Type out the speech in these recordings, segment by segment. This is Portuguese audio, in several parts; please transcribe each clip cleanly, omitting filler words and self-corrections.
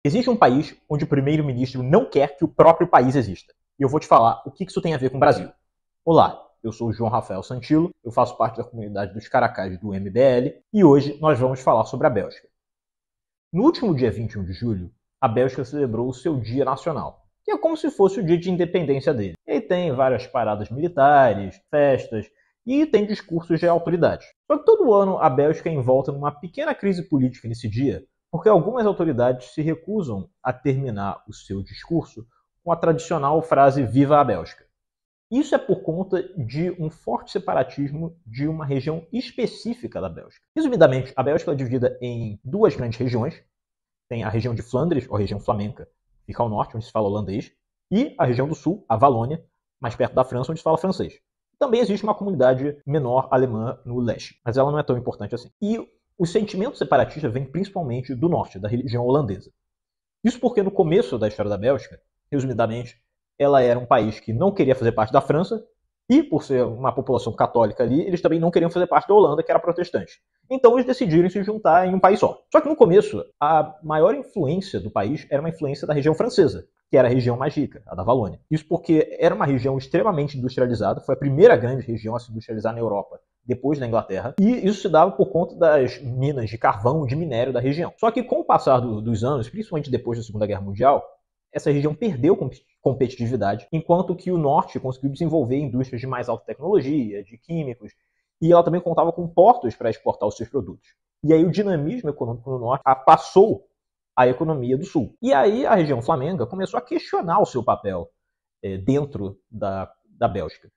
Existe um país onde o primeiro-ministro não quer que o próprio país exista. E eu vou te falar o que isso tem a ver com o Brasil. Olá, eu sou o João Rafael Santilo, eu faço parte da comunidade dos Caracás do MBL e hoje nós vamos falar sobre a Bélgica. No último dia 21 de julho, a Bélgica celebrou o seu Dia Nacional, que é como se fosse o dia de independência dele. E aí tem várias paradas militares, festas e tem discursos de autoridades. Só que todo ano a Bélgica é envolta numa pequena crise política nesse dia, porque algumas autoridades se recusam a terminar o seu discurso com a tradicional frase Viva a Bélgica. Isso é por conta de um forte separatismo de uma região específica da Bélgica. Resumidamente, a Bélgica é dividida em duas grandes regiões. Tem a região de Flandres, ou a região flamenca, que fica ao norte, onde se fala holandês, e a região do sul, a Valônia, mais perto da França, onde se fala francês. Também existe uma comunidade menor alemã no leste, mas ela não é tão importante assim. E o sentimento separatista vem principalmente do norte, da região holandesa. Isso porque no começo da história da Bélgica, resumidamente, ela era um país que não queria fazer parte da França, e por ser uma população católica ali, eles também não queriam fazer parte da Holanda, que era protestante. Então eles decidiram se juntar em um país só. Só que no começo, a maior influência do país era uma influência da região francesa, que era a região mais rica, a da Valônia. Isso porque era uma região extremamente industrializada, foi a primeira grande região a se industrializar na Europa, depois da Inglaterra, e isso se dava por conta das minas de carvão, de minério da região. Só que com o passar dos anos, principalmente depois da Segunda Guerra Mundial, essa região perdeu competitividade, enquanto que o norte conseguiu desenvolver indústrias de mais alta tecnologia, de químicos, e ela também contava com portos para exportar os seus produtos. E aí o dinamismo econômico no norte passou a economia do sul. E aí a região flamenga começou a questionar o seu papel dentro da Bélgica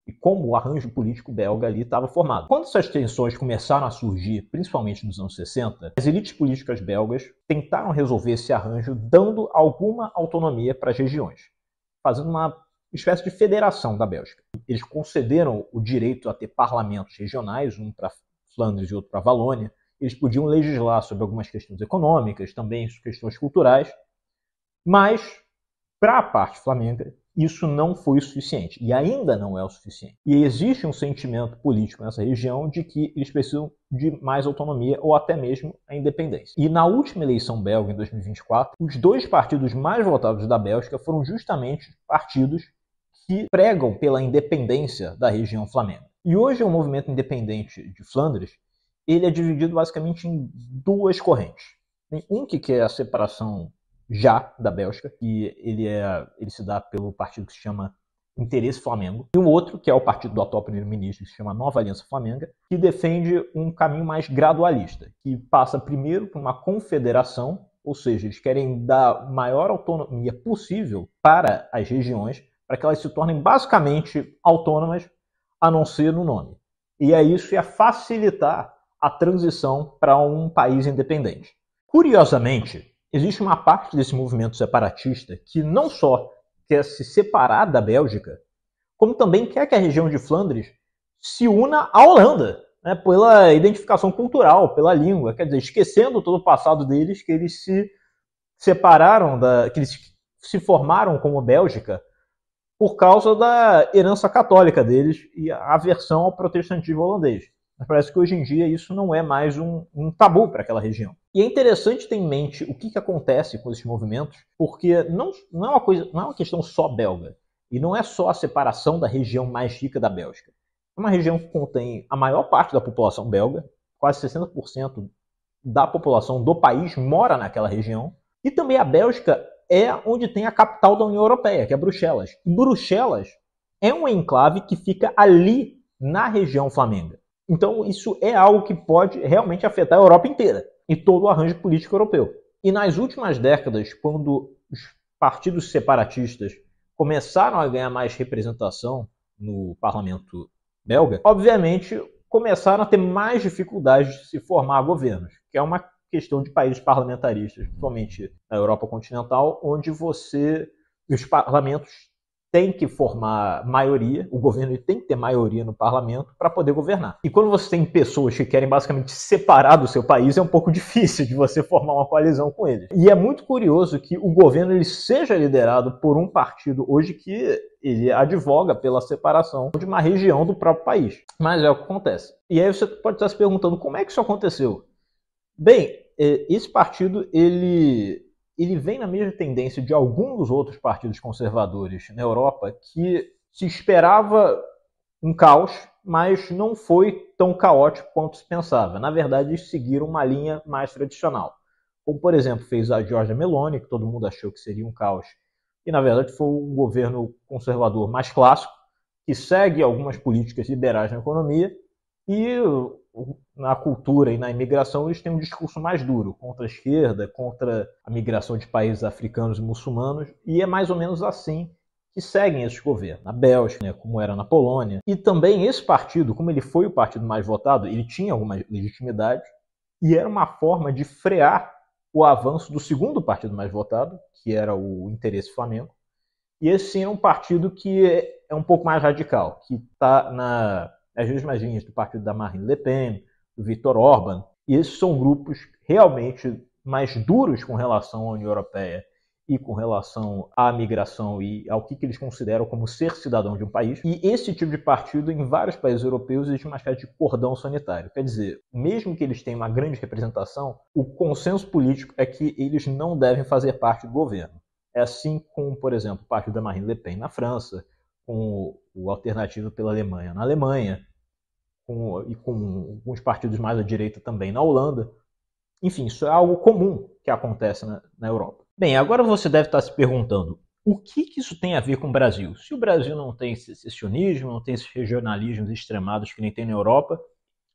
e como o arranjo político belga ali estava formado. Quando essas tensões começaram a surgir, principalmente nos anos 60, as elites políticas belgas tentaram resolver esse arranjo dando alguma autonomia para as regiões, fazendo uma espécie de federação da Bélgica. Eles concederam o direito a ter parlamentos regionais, um para Flandres e outro para Valônia. Eles podiam legislar sobre algumas questões econômicas, também questões culturais, mas para a parte flamenga, isso não foi o suficiente, e ainda não é o suficiente. E existe um sentimento político nessa região de que eles precisam de mais autonomia ou até mesmo a independência. E na última eleição belga, em 2024, os dois partidos mais votados da Bélgica foram justamente partidos que pregam pela independência da região flamenga. E hoje o movimento independente de Flandres, ele é dividido basicamente em duas correntes. Tem um que quer a separação já da Bélgica, que ele se dá pelo partido que se chama Interesse Flamengo, e um outro, que é o partido do atual primeiro-ministro, que se chama Nova Aliança Flamenga, que defende um caminho mais gradualista, que passa primeiro por uma confederação, ou seja, eles querem dar maior autonomia possível para as regiões, para que elas se tornem basicamente autônomas, a não ser no nome. E aí isso ia facilitar a transição para um país independente. Curiosamente, existe uma parte desse movimento separatista que não só quer se separar da Bélgica, como também quer que a região de Flandres se una à Holanda, né, pela identificação cultural, pela língua, quer dizer, esquecendo todo o passado deles, que eles se separaram, que eles se formaram como Bélgica por causa da herança católica deles e a aversão ao protestantismo holandês. Mas parece que hoje em dia isso não é mais um tabu para aquela região. E é interessante ter em mente o que acontece com esses movimentos, porque não é uma questão só belga. E não é só a separação da região mais rica da Bélgica. É uma região que contém a maior parte da população belga, quase 60% da população do país mora naquela região. E também a Bélgica é onde tem a capital da União Europeia, que é Bruxelas. E Bruxelas é um enclave que fica ali na região flamenga. Então isso é algo que pode realmente afetar a Europa inteira e todo o arranjo político europeu. E nas últimas décadas, quando os partidos separatistas começaram a ganhar mais representação no parlamento belga, obviamente começaram a ter mais dificuldades de se formar governos, que é uma questão de países parlamentaristas, principalmente na Europa continental, onde os parlamentos têm que formar maioria, o governo tem que ter maioria no parlamento para poder governar. E quando você tem pessoas que querem basicamente separar do seu país, é um pouco difícil de você formar uma coalizão com eles. E é muito curioso que o governo ele seja liderado por um partido hoje que ele advoga pela separação de uma região do próprio país. Mas é o que acontece. E aí você pode estar se perguntando como é que isso aconteceu. Bem, esse partido ele ele vem na mesma tendência de alguns dos outros partidos conservadores na Europa, que se esperava um caos, mas não foi tão caótico quanto se pensava. Na verdade, eles seguiram uma linha mais tradicional. Como, por exemplo, fez a Giorgia Meloni, que todo mundo achou que seria um caos, e na verdade foi um governo conservador mais clássico, que segue algumas políticas liberais na economia, e na cultura e na imigração eles têm um discurso mais duro, contra a esquerda, contra a migração de países africanos e muçulmanos, e é mais ou menos assim que seguem esses governos. Na Bélgica, né, como era na Polônia. E também esse partido, como ele foi o partido mais votado, ele tinha alguma legitimidade, e era uma forma de frear o avanço do segundo partido mais votado, que era o Interesse Flamengo. E esse sim é um partido que é um pouco mais radical, que está nas mesmas linhas do partido da Marine Le Pen, do Viktor Orban. E esses são grupos realmente mais duros com relação à União Europeia e com relação à migração e ao que eles consideram como ser cidadão de um país. E esse tipo de partido, em vários países europeus, existe uma espécie de cordão sanitário. Quer dizer, mesmo que eles tenham uma grande representação, o consenso político é que eles não devem fazer parte do governo. É assim com, por exemplo, o partido da Marine Le Pen na França, com o Alternativa pela Alemanha na Alemanha, e com alguns partidos mais à direita também na Holanda. Enfim, isso é algo comum que acontece na Europa. Bem, agora você deve estar se perguntando, o que isso tem a ver com o Brasil? Se o Brasil não tem secessionismo, não tem esses regionalismos extremados que nem tem na Europa,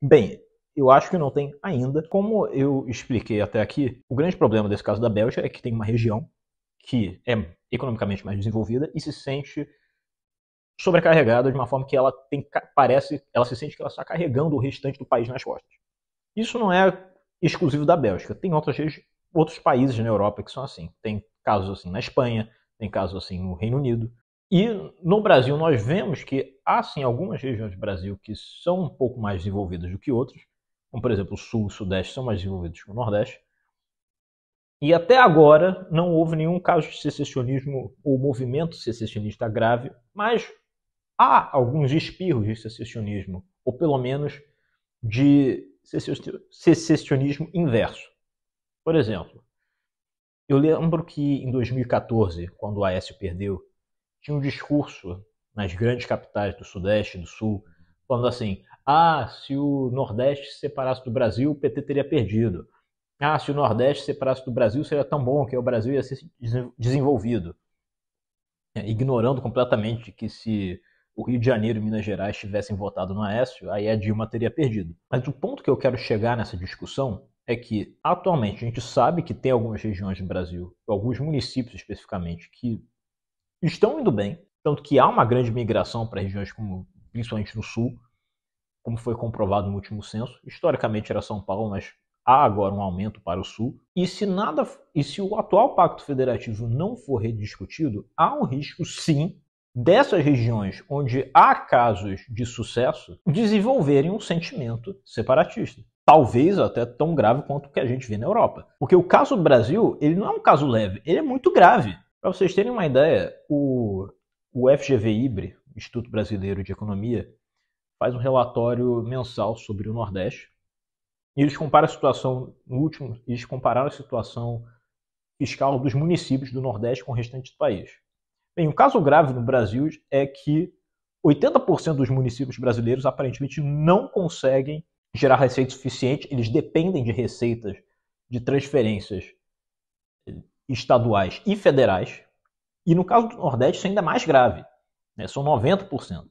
bem, eu acho que não tem ainda. Como eu expliquei até aqui, o grande problema desse caso da Bélgica é que tem uma região que é economicamente mais desenvolvida e se sente sobrecarregada de uma forma que ela se sente que ela está carregando o restante do país nas costas. Isso não é exclusivo da Bélgica. Tem outros países na Europa que são assim. Tem casos assim na Espanha, tem casos assim no Reino Unido. E no Brasil nós vemos que há sim algumas regiões do Brasil que são um pouco mais desenvolvidas do que outras, como por exemplo o Sul e o Sudeste são mais desenvolvidos que o Nordeste. E até agora não houve nenhum caso de secessionismo ou movimento secessionista grave, mas há alguns espirros de secessionismo, ou pelo menos de secessionismo inverso. Por exemplo, eu lembro que em 2014, quando o Aécio perdeu, tinha um discurso nas grandes capitais do Sudeste e do Sul, falando assim, se o Nordeste se separasse do Brasil, o PT teria perdido. Se o Nordeste se separasse do Brasil, seria tão bom que o Brasil ia ser desenvolvido. Ignorando completamente que se o Rio de Janeiro e Minas Gerais tivessem votado no Aécio, aí a Dilma teria perdido. Mas o ponto que eu quero chegar nessa discussão é que, atualmente, a gente sabe que tem algumas regiões do Brasil, alguns municípios especificamente, que estão indo bem, tanto que há uma grande migração para regiões como, principalmente no Sul, como foi comprovado no último censo. Historicamente era São Paulo, mas há agora um aumento para o Sul. E se o atual Pacto Federativo não for rediscutido, há um risco, sim, dessas regiões onde há casos de sucesso desenvolverem um sentimento separatista. Talvez até tão grave quanto o que a gente vê na Europa. Porque o caso do Brasil, ele não é um caso leve, ele é muito grave. Para vocês terem uma ideia, o FGV-IBRE, Instituto Brasileiro de Economia, faz um relatório mensal sobre o Nordeste. E eles compararam a situação fiscal dos municípios do Nordeste com o restante do país. Bem, o caso grave no Brasil é que 80% dos municípios brasileiros aparentemente não conseguem gerar receita suficiente, eles dependem de receitas de transferências estaduais e federais. E no caso do Nordeste isso é ainda mais grave, né? São 90%.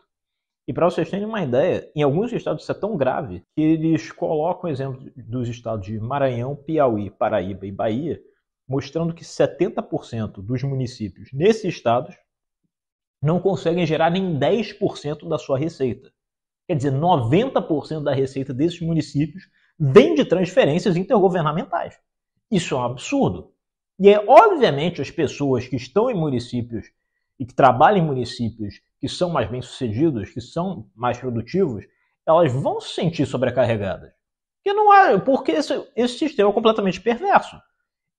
E para vocês terem uma ideia, em alguns estados isso é tão grave que eles colocam o exemplo dos estados de Maranhão, Piauí, Paraíba e Bahia, mostrando que 70% dos municípios nesses estados não conseguem gerar nem 10% da sua receita. Quer dizer, 90% da receita desses municípios vem de transferências intergovernamentais. Isso é um absurdo. E obviamente, as pessoas que estão em municípios e que trabalham em municípios que são mais bem-sucedidos, que são mais produtivos, elas vão se sentir sobrecarregadas. Porque esse sistema é completamente perverso.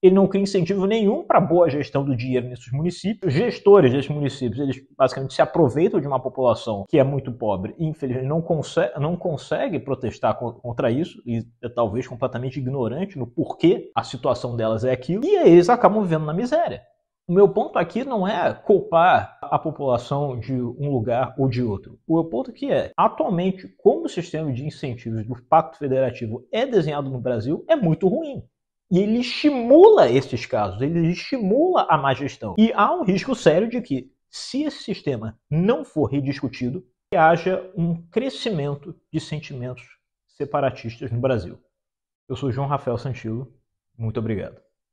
Ele não cria incentivo nenhum para a boa gestão do dinheiro nesses municípios. Os gestores desses municípios, eles basicamente se aproveitam de uma população que é muito pobre e, infelizmente, não consegue protestar contra isso e é talvez completamente ignorante no porquê a situação delas é aquilo. E aí eles acabam vivendo na miséria. O meu ponto aqui não é culpar a população de um lugar ou de outro. O meu ponto aqui é, atualmente, como o sistema de incentivos do Pacto Federativo é desenhado no Brasil, é muito ruim. E ele estimula esses casos, ele estimula a má gestão. E há um risco sério de que, se esse sistema não for rediscutido, haja um crescimento de sentimentos separatistas no Brasil. Eu sou João Rafael Santilo, muito obrigado.